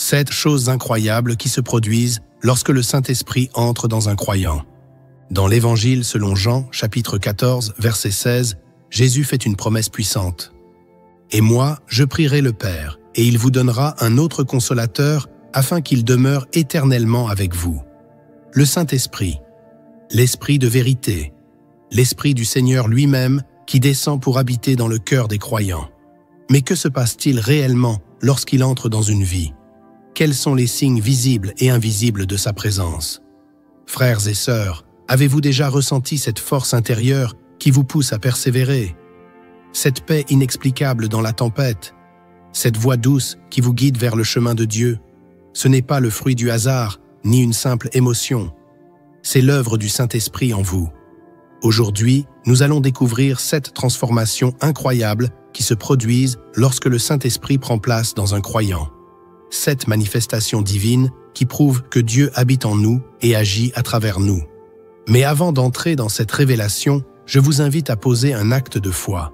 7 choses incroyables qui se produisent lorsque le Saint-Esprit entre dans un croyant. Dans l'Évangile selon Jean, chapitre 14, verset 16, Jésus fait une promesse puissante. « Et moi, je prierai le Père, et il vous donnera un autre consolateur afin qu'il demeure éternellement avec vous. Le Saint-Esprit, l'Esprit de vérité, l'Esprit du Seigneur lui-même qui descend pour habiter dans le cœur des croyants. Mais que se passe-t-il réellement lorsqu'il entre dans une vie? Quels sont les signes visibles et invisibles de sa présence? Frères et sœurs, avez-vous déjà ressenti cette force intérieure qui vous pousse à persévérer? Cette paix inexplicable dans la tempête? Cette voix douce qui vous guide vers le chemin de Dieu? Ce n'est pas le fruit du hasard, ni une simple émotion. C'est l'œuvre du Saint-Esprit en vous. Aujourd'hui, nous allons découvrir 7 transformations incroyables qui se produisent lorsque le Saint-Esprit prend place dans un croyant. 7 manifestations divines qui prouvent que Dieu habite en nous et agit à travers nous. Mais avant d'entrer dans cette révélation, je vous invite à poser un acte de foi.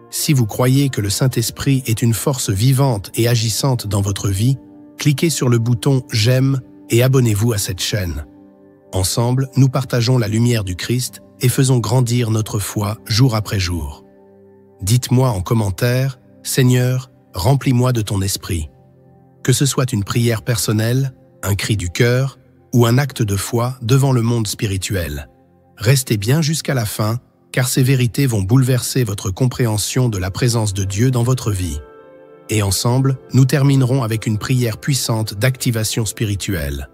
Si vous croyez que le Saint-Esprit est une force vivante et agissante dans votre vie, cliquez sur le bouton « J'aime » et abonnez-vous à cette chaîne. Ensemble, nous partageons la lumière du Christ et faisons grandir notre foi jour après jour. Dites-moi en commentaire « Seigneur, remplis-moi de ton esprit ». Que ce soit une prière personnelle, un cri du cœur ou un acte de foi devant le monde spirituel. Restez bien jusqu'à la fin, car ces vérités vont bouleverser votre compréhension de la présence de Dieu dans votre vie. Et ensemble, nous terminerons avec une prière puissante d'activation spirituelle.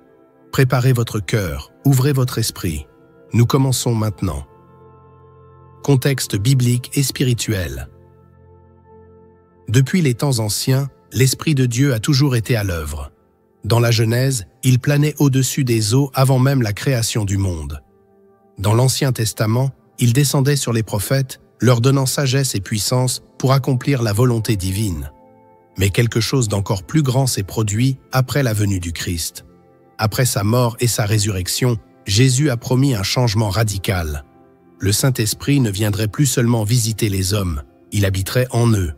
Préparez votre cœur, ouvrez votre esprit. Nous commençons maintenant. Contexte biblique et spirituel. Depuis les temps anciens, l'Esprit de Dieu a toujours été à l'œuvre. Dans la Genèse, il planait au-dessus des eaux avant même la création du monde. Dans l'Ancien Testament, il descendait sur les prophètes, leur donnant sagesse et puissance pour accomplir la volonté divine. Mais quelque chose d'encore plus grand s'est produit après la venue du Christ. Après sa mort et sa résurrection, Jésus a promis un changement radical. Le Saint-Esprit ne viendrait plus seulement visiter les hommes, il habiterait en eux.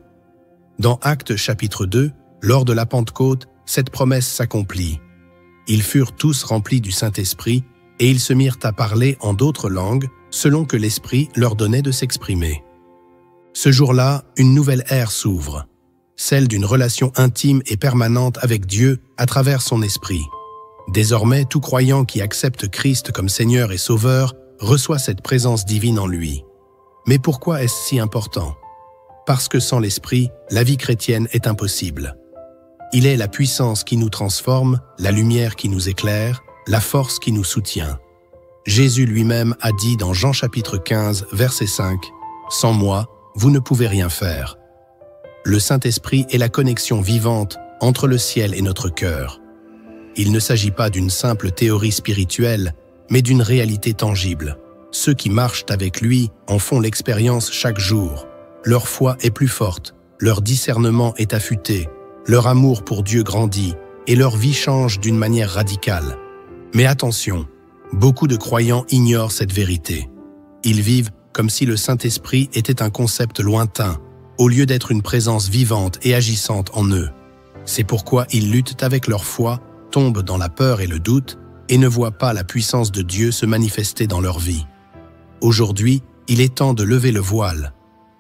Dans Actes chapitre 2, lors de la Pentecôte, cette promesse s'accomplit. Ils furent tous remplis du Saint-Esprit et ils se mirent à parler en d'autres langues selon que l'Esprit leur donnait de s'exprimer. Ce jour-là, une nouvelle ère s'ouvre, celle d'une relation intime et permanente avec Dieu à travers son Esprit. Désormais, tout croyant qui accepte Christ comme Seigneur et Sauveur reçoit cette présence divine en lui. Mais pourquoi est-ce si important? Parce que sans l'Esprit, la vie chrétienne est impossible. Il est la puissance qui nous transforme, la lumière qui nous éclaire, la force qui nous soutient. Jésus lui-même a dit dans Jean chapitre 15, verset 5, « Sans moi, vous ne pouvez rien faire. » Le Saint-Esprit est la connexion vivante entre le ciel et notre cœur. Il ne s'agit pas d'une simple théorie spirituelle, mais d'une réalité tangible. Ceux qui marchent avec lui en font l'expérience chaque jour. Leur foi est plus forte, leur discernement est affûté, leur amour pour Dieu grandit et leur vie change d'une manière radicale. Mais attention, beaucoup de croyants ignorent cette vérité. Ils vivent comme si le Saint-Esprit était un concept lointain, au lieu d'être une présence vivante et agissante en eux. C'est pourquoi ils luttent avec leur foi, tombent dans la peur et le doute et ne voient pas la puissance de Dieu se manifester dans leur vie. Aujourd'hui, il est temps de lever le voile.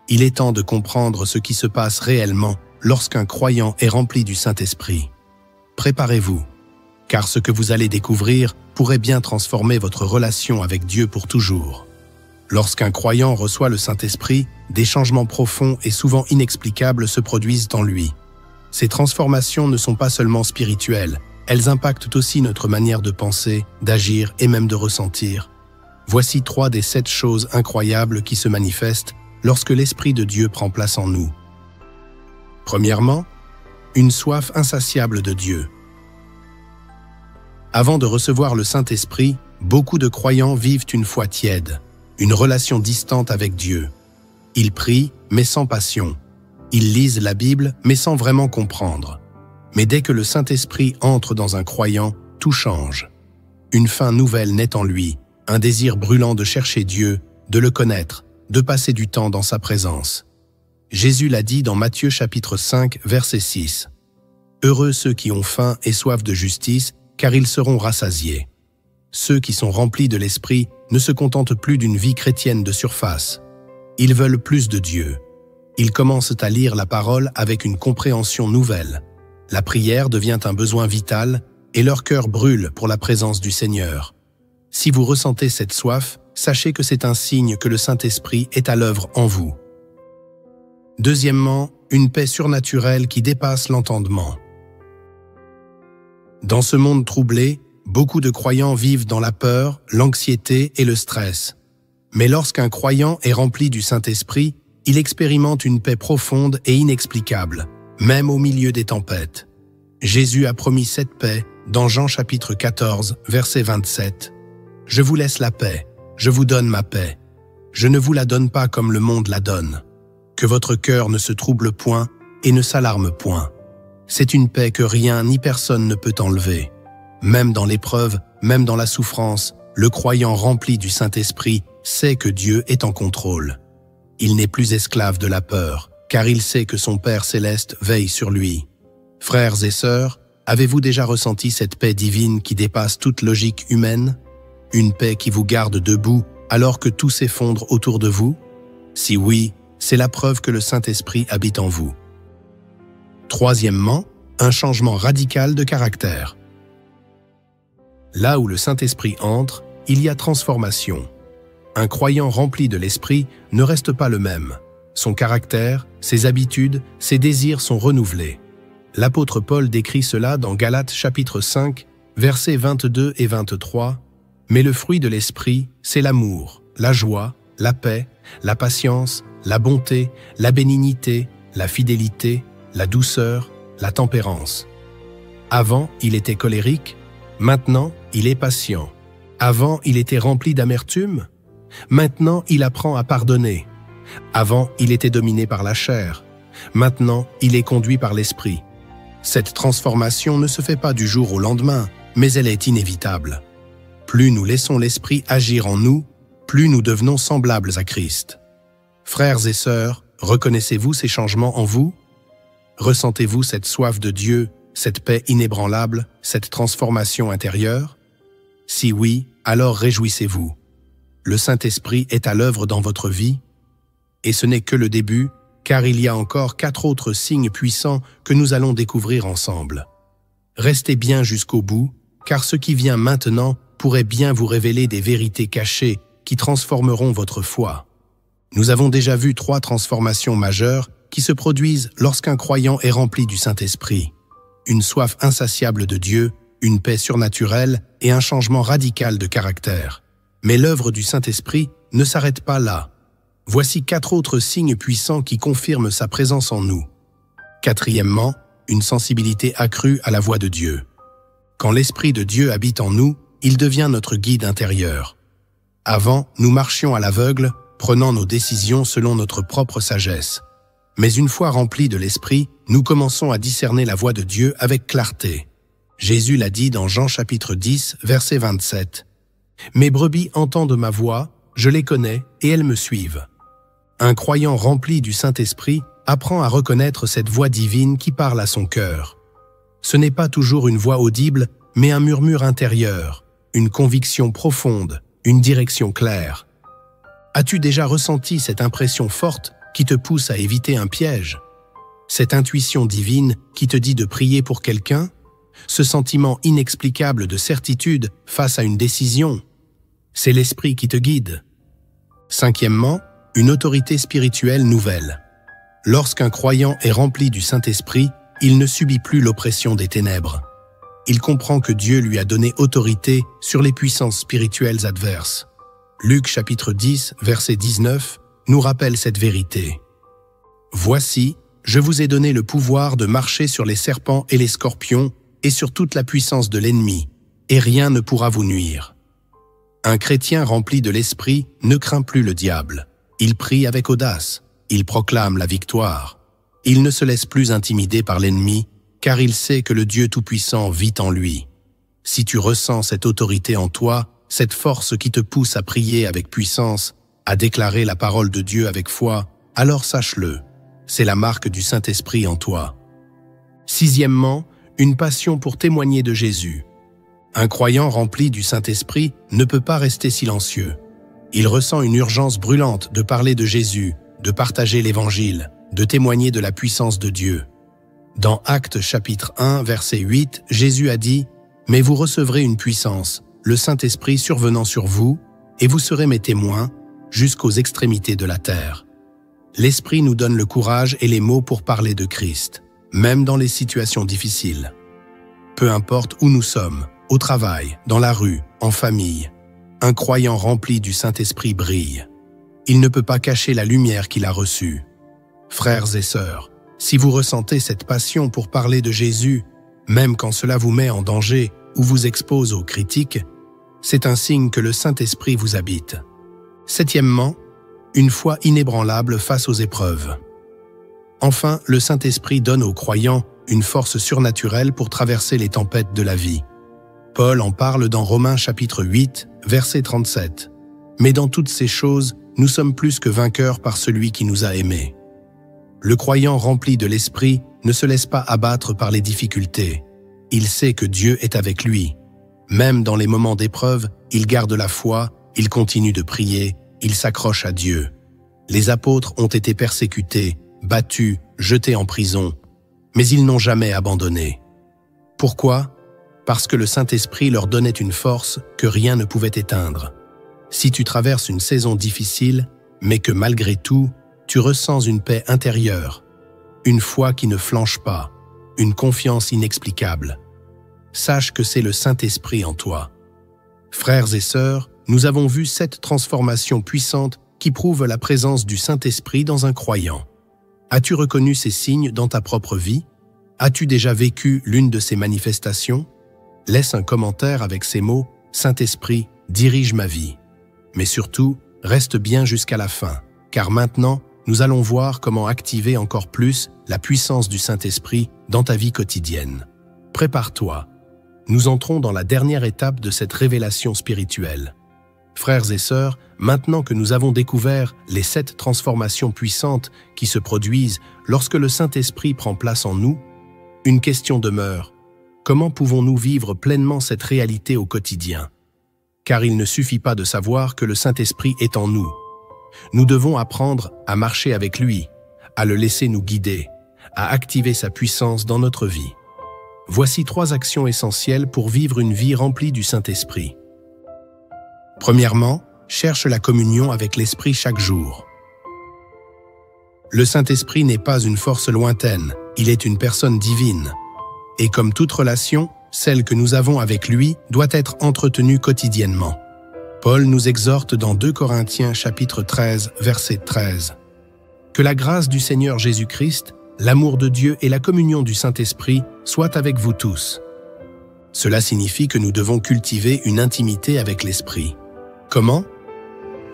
Il est temps de comprendre ce qui se passe réellement lorsqu'un croyant est rempli du Saint-Esprit. Préparez-vous, car ce que vous allez découvrir pourrait bien transformer votre relation avec Dieu pour toujours. Lorsqu'un croyant reçoit le Saint-Esprit, des changements profonds et souvent inexplicables se produisent en lui. Ces transformations ne sont pas seulement spirituelles, elles impactent aussi notre manière de penser, d'agir et même de ressentir. Voici 3 des 7 choses incroyables qui se manifestent lorsque l'Esprit de Dieu prend place en nous. Premièrement, une soif insatiable de Dieu. Avant de recevoir le Saint-Esprit, beaucoup de croyants vivent une foi tiède, une relation distante avec Dieu. Ils prient, mais sans passion. Ils lisent la Bible, mais sans vraiment comprendre. Mais dès que le Saint-Esprit entre dans un croyant, tout change. Une faim nouvelle naît en lui, un désir brûlant de chercher Dieu, de le connaître, de passer du temps dans sa présence. Jésus l'a dit dans Matthieu chapitre 5, verset 6. « Heureux ceux qui ont faim et soif de justice, car ils seront rassasiés. Ceux qui sont remplis de l'Esprit ne se contentent plus d'une vie chrétienne de surface. Ils veulent plus de Dieu. Ils commencent à lire la parole avec une compréhension nouvelle. La prière devient un besoin vital et leur cœur brûle pour la présence du Seigneur. Si vous ressentez cette soif, sachez que c'est un signe que le Saint-Esprit est à l'œuvre en vous. Deuxièmement, une paix surnaturelle qui dépasse l'entendement. Dans ce monde troublé, beaucoup de croyants vivent dans la peur, l'anxiété et le stress. Mais lorsqu'un croyant est rempli du Saint-Esprit, il expérimente une paix profonde et inexplicable, même au milieu des tempêtes. Jésus a promis cette paix dans Jean chapitre 14, verset 27. « Je vous laisse la paix, je vous donne ma paix. Je ne vous la donne pas comme le monde la donne. Que votre cœur ne se trouble point et ne s'alarme point. C'est une paix que rien ni personne ne peut enlever. Même dans l'épreuve, même dans la souffrance, le croyant rempli du Saint-Esprit sait que Dieu est en contrôle. Il n'est plus esclave de la peur, car il sait que son Père céleste veille sur lui. Frères et sœurs, avez-vous déjà ressenti cette paix divine qui dépasse toute logique humaine? Une paix qui vous garde debout alors que tout s'effondre autour de vous? Si oui, c'est la preuve que le Saint-Esprit habite en vous. Troisièmement, un changement radical de caractère. Là où le Saint-Esprit entre, il y a transformation. Un croyant rempli de l'Esprit ne reste pas le même. Son caractère, ses habitudes, ses désirs sont renouvelés. L'apôtre Paul décrit cela dans Galates chapitre 5, versets 22 et 23. « Mais le fruit de l'Esprit, c'est l'amour, la joie, la paix, la patience, la bonté, la bénignité, la fidélité, la douceur, la tempérance. Avant, il était colérique, maintenant, il est patient. Avant, il était rempli d'amertume, maintenant, il apprend à pardonner. Avant, il était dominé par la chair, maintenant, il est conduit par l'Esprit. Cette transformation ne se fait pas du jour au lendemain, mais elle est inévitable. Plus nous laissons l'Esprit agir en nous, plus nous devenons semblables à Christ. Frères et sœurs, reconnaissez-vous ces changements en vous? Ressentez-vous cette soif de Dieu, cette paix inébranlable, cette transformation intérieure? Si oui, alors réjouissez-vous. Le Saint-Esprit est à l'œuvre dans votre vie, et ce n'est que le début, car il y a encore 4 autres signes puissants que nous allons découvrir ensemble. Restez bien jusqu'au bout, car ce qui vient maintenant pourrait bien vous révéler des vérités cachées qui transformeront votre foi. Nous avons déjà vu 3 transformations majeures qui se produisent lorsqu'un croyant est rempli du Saint-Esprit. Une soif insatiable de Dieu, une paix surnaturelle et un changement radical de caractère. Mais l'œuvre du Saint-Esprit ne s'arrête pas là. Voici 4 autres signes puissants qui confirment sa présence en nous. Quatrièmement, une sensibilité accrue à la voix de Dieu. Quand l'Esprit de Dieu habite en nous, il devient notre guide intérieur. Avant, nous marchions à l'aveugle, prenant nos décisions selon notre propre sagesse. Mais une fois remplis de l'Esprit, nous commençons à discerner la voix de Dieu avec clarté. Jésus l'a dit dans Jean chapitre 10, verset 27. « Mes brebis entendent ma voix, je les connais et elles me suivent. » Un croyant rempli du Saint-Esprit apprend à reconnaître cette voix divine qui parle à son cœur. Ce n'est pas toujours une voix audible, mais un murmure intérieur, une conviction profonde, une direction claire. As-tu déjà ressenti cette impression forte qui te pousse à éviter un piège? Cette intuition divine qui te dit de prier pour quelqu'un? Ce sentiment inexplicable de certitude face à une décision? C'est l'Esprit qui te guide. Cinquièmement, une autorité spirituelle nouvelle. Lorsqu'un croyant est rempli du Saint-Esprit, il ne subit plus l'oppression des ténèbres. Il comprend que Dieu lui a donné autorité sur les puissances spirituelles adverses. Luc chapitre 10, verset 19, nous rappelle cette vérité. « Voici, je vous ai donné le pouvoir de marcher sur les serpents et les scorpions et sur toute la puissance de l'ennemi, et rien ne pourra vous nuire. » Un chrétien rempli de l'Esprit ne craint plus le diable. Il prie avec audace, il proclame la victoire. Il ne se laisse plus intimider par l'ennemi, car il sait que le Dieu Tout-Puissant vit en lui. Si tu ressens cette autorité en toi, cette force qui te pousse à prier avec puissance, à déclarer la parole de Dieu avec foi, alors sache-le, c'est la marque du Saint-Esprit en toi. Sixièmement, une passion pour témoigner de Jésus. Un croyant rempli du Saint-Esprit ne peut pas rester silencieux. Il ressent une urgence brûlante de parler de Jésus, de partager l'Évangile, de témoigner de la puissance de Dieu. Dans Actes chapitre 1, verset 8, Jésus a dit « Mais vous recevrez une puissance, le Saint-Esprit survenant sur vous, et vous serez mes témoins jusqu'aux extrémités de la terre. » L'Esprit nous donne le courage et les mots pour parler de Christ, même dans les situations difficiles. Peu importe où nous sommes, au travail, dans la rue, en famille, un croyant rempli du Saint-Esprit brille. Il ne peut pas cacher la lumière qu'il a reçue. Frères et sœurs, si vous ressentez cette passion pour parler de Jésus, même quand cela vous met en danger ou vous expose aux critiques, c'est un signe que le Saint-Esprit vous habite. Septièmement, une foi inébranlable face aux épreuves. Enfin, le Saint-Esprit donne aux croyants une force surnaturelle pour traverser les tempêtes de la vie. Paul en parle dans Romains chapitre 8, verset 37. « Mais dans toutes ces choses, nous sommes plus que vainqueurs par celui qui nous a aimés. » Le croyant rempli de l'Esprit ne se laisse pas abattre par les difficultés. Il sait que Dieu est avec lui. Même dans les moments d'épreuve, il garde la foi, il continue de prier, il s'accroche à Dieu. Les apôtres ont été persécutés, battus, jetés en prison, mais ils n'ont jamais abandonné. Pourquoi ? Parce que le Saint-Esprit leur donnait une force que rien ne pouvait éteindre. Si tu traverses une saison difficile, mais que malgré tout, tu ressens une paix intérieure, une foi qui ne flanche pas, une confiance inexplicable, sache que c'est le Saint-Esprit en toi. Frères et sœurs, nous avons vu 7 transformations puissantes qui prouvent la présence du Saint-Esprit dans un croyant. As-tu reconnu ces signes dans ta propre vie? As-tu déjà vécu l'une de ces manifestations? Laisse un commentaire avec ces mots « Saint-Esprit, dirige ma vie ». Mais surtout, reste bien jusqu'à la fin, car maintenant, nous allons voir comment activer encore plus la puissance du Saint-Esprit dans ta vie quotidienne. Prépare-toi. Nous entrons dans la dernière étape de cette révélation spirituelle. Frères et sœurs, maintenant que nous avons découvert les 7 transformations puissantes qui se produisent lorsque le Saint-Esprit prend place en nous, une question demeure. Comment pouvons-nous vivre pleinement cette réalité au quotidien? Car il ne suffit pas de savoir que le Saint-Esprit est en nous. Nous devons apprendre à marcher avec lui, à le laisser nous guider, à activer sa puissance dans notre vie. Voici 3 actions essentielles pour vivre une vie remplie du Saint-Esprit. Premièrement, cherche la communion avec l'Esprit chaque jour. Le Saint-Esprit n'est pas une force lointaine, il est une personne divine. Et comme toute relation, celle que nous avons avec lui doit être entretenue quotidiennement. Paul nous exhorte dans 2 Corinthiens chapitre 13, verset 13. « Que la grâce du Seigneur Jésus-Christ, l'amour de Dieu et la communion du Saint-Esprit soient avec vous tous. » Cela signifie que nous devons cultiver une intimité avec l'Esprit. Comment?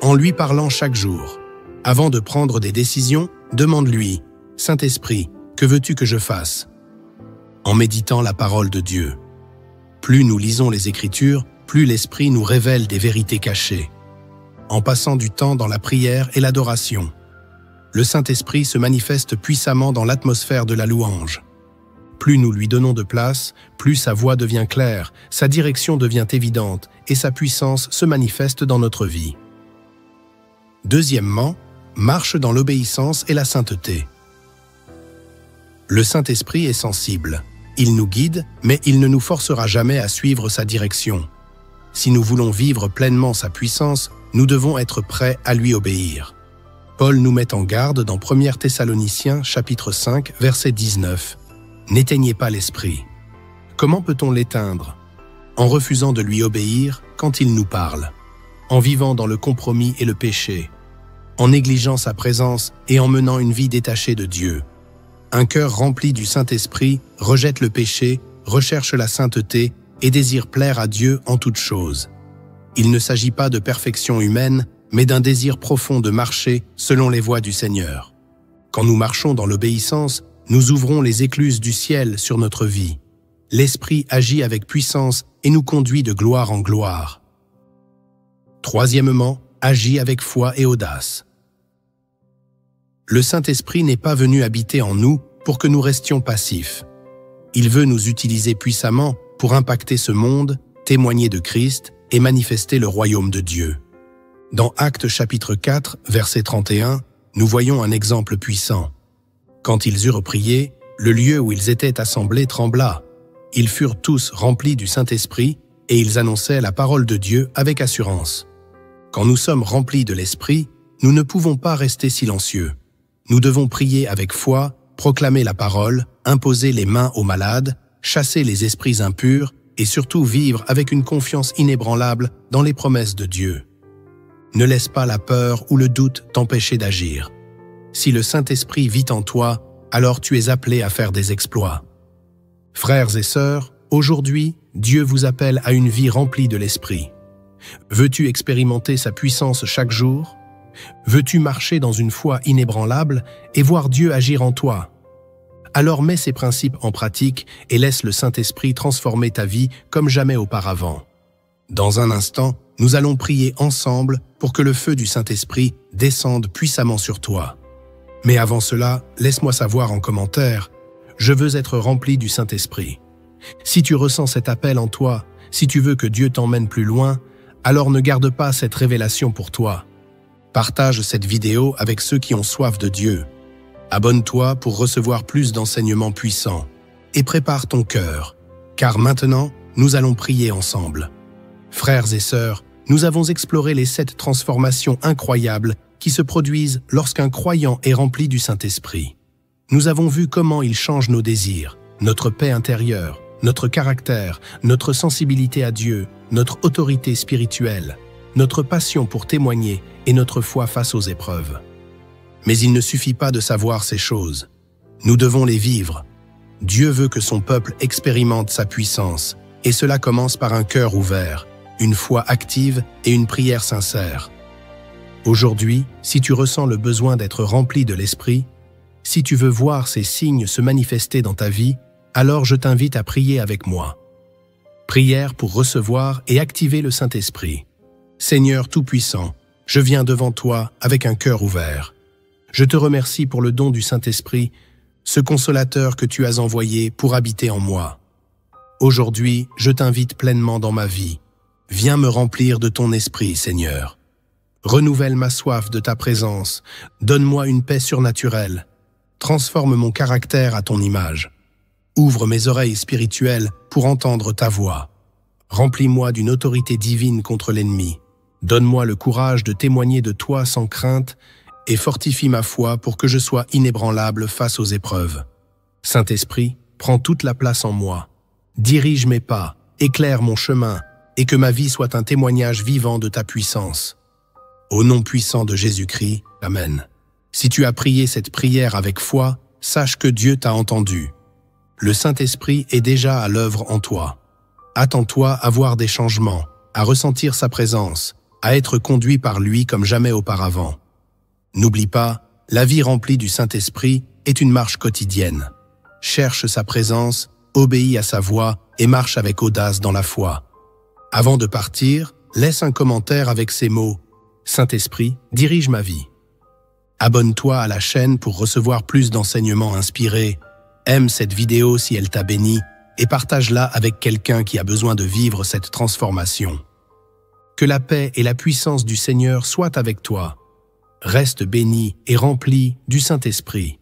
En lui parlant chaque jour. Avant de prendre des décisions, demande-lui « Saint-Esprit, que veux-tu que je fasse ?» En méditant la parole de Dieu. Plus nous lisons les Écritures, plus l'Esprit nous révèle des vérités cachées. En passant du temps dans la prière et l'adoration, le Saint-Esprit se manifeste puissamment dans l'atmosphère de la louange. Plus nous lui donnons de place, plus sa voix devient claire, sa direction devient évidente et sa puissance se manifeste dans notre vie. Deuxièmement, marche dans l'obéissance et la sainteté. Le Saint-Esprit est sensible. Il nous guide, mais il ne nous forcera jamais à suivre sa direction. Si nous voulons vivre pleinement sa puissance, nous devons être prêts à lui obéir. Paul nous met en garde dans 1 Thessaloniciens chapitre 5, verset 19. « N'éteignez pas l'esprit. » Comment peut-on l'éteindre? En refusant de lui obéir quand il nous parle, en vivant dans le compromis et le péché, en négligeant sa présence et en menant une vie détachée de Dieu. Un cœur rempli du Saint-Esprit rejette le péché, recherche la sainteté et désire plaire à Dieu en toutes choses. Il ne s'agit pas de perfection humaine, mais d'un désir profond de marcher selon les voies du Seigneur. Quand nous marchons dans l'obéissance, nous ouvrons les écluses du ciel sur notre vie. L'Esprit agit avec puissance et nous conduit de gloire en gloire. Troisièmement, agis avec foi et audace. Le Saint-Esprit n'est pas venu habiter en nous pour que nous restions passifs. Il veut nous utiliser puissamment pour impacter ce monde, témoigner de Christ et manifester le royaume de Dieu. Dans Actes chapitre 4, verset 31, nous voyons un exemple puissant. Quand ils eurent prié, le lieu où ils étaient assemblés trembla. Ils furent tous remplis du Saint-Esprit et ils annonçaient la parole de Dieu avec assurance. Quand nous sommes remplis de l'Esprit, nous ne pouvons pas rester silencieux. Nous devons prier avec foi, proclamer la parole, imposer les mains aux malades, chasser les esprits impurs et surtout vivre avec une confiance inébranlable dans les promesses de Dieu. Ne laisse pas la peur ou le doute t'empêcher d'agir. Si le Saint-Esprit vit en toi, alors tu es appelé à faire des exploits. Frères et sœurs, aujourd'hui, Dieu vous appelle à une vie remplie de l'Esprit. Veux-tu expérimenter sa puissance chaque jour? Veux-tu marcher dans une foi inébranlable et voir Dieu agir en toi? Alors mets ces principes en pratique et laisse le Saint-Esprit transformer ta vie comme jamais auparavant. Dans un instant, nous allons prier ensemble pour que le feu du Saint-Esprit descende puissamment sur toi. Mais avant cela, laisse-moi savoir en commentaire, je veux être rempli du Saint-Esprit. Si tu ressens cet appel en toi, si tu veux que Dieu t'emmène plus loin, alors ne garde pas cette révélation pour toi. Partage cette vidéo avec ceux qui ont soif de Dieu. Abonne-toi pour recevoir plus d'enseignements puissants. Et prépare ton cœur, car maintenant, nous allons prier ensemble. Frères et sœurs, nous avons exploré les 7 transformations incroyables qui se produisent lorsqu'un croyant est rempli du Saint-Esprit. Nous avons vu comment il change nos désirs, notre paix intérieure, notre caractère, notre sensibilité à Dieu, notre autorité spirituelle, notre passion pour témoigner et notre foi face aux épreuves. Mais il ne suffit pas de savoir ces choses. Nous devons les vivre. Dieu veut que son peuple expérimente sa puissance, et cela commence par un cœur ouvert, une foi active et une prière sincère. Aujourd'hui, si tu ressens le besoin d'être rempli de l'Esprit, si tu veux voir ces signes se manifester dans ta vie, alors je t'invite à prier avec moi. Prière pour recevoir et activer le Saint-Esprit. Seigneur Tout-Puissant, je viens devant toi avec un cœur ouvert. Je te remercie pour le don du Saint-Esprit, ce consolateur que tu as envoyé pour habiter en moi. Aujourd'hui, je t'invite pleinement dans ma vie. Viens me remplir de ton esprit, Seigneur. Renouvelle ma soif de ta présence, donne-moi une paix surnaturelle. Transforme mon caractère à ton image. Ouvre mes oreilles spirituelles pour entendre ta voix. Remplis-moi d'une autorité divine contre l'ennemi. Donne-moi le courage de témoigner de toi sans crainte et fortifie ma foi pour que je sois inébranlable face aux épreuves. Saint-Esprit, prends toute la place en moi. Dirige mes pas, éclaire mon chemin et que ma vie soit un témoignage vivant de ta puissance. Au nom puissant de Jésus-Christ, Amen. Si tu as prié cette prière avec foi, sache que Dieu t'a entendu. Le Saint-Esprit est déjà à l'œuvre en toi. Attends-toi à voir des changements, à ressentir sa présence, à être conduit par lui comme jamais auparavant. N'oublie pas, la vie remplie du Saint-Esprit est une marche quotidienne. Cherche sa présence, obéis à sa voix et marche avec audace dans la foi. Avant de partir, laisse un commentaire avec ces mots « Saint-Esprit, dirige ma vie ». Abonne-toi à la chaîne pour recevoir plus d'enseignements inspirés. Aime cette vidéo si elle t'a béni et partage-la avec quelqu'un qui a besoin de vivre cette transformation. Que la paix et la puissance du Seigneur soient avec toi. Reste béni et rempli du Saint-Esprit.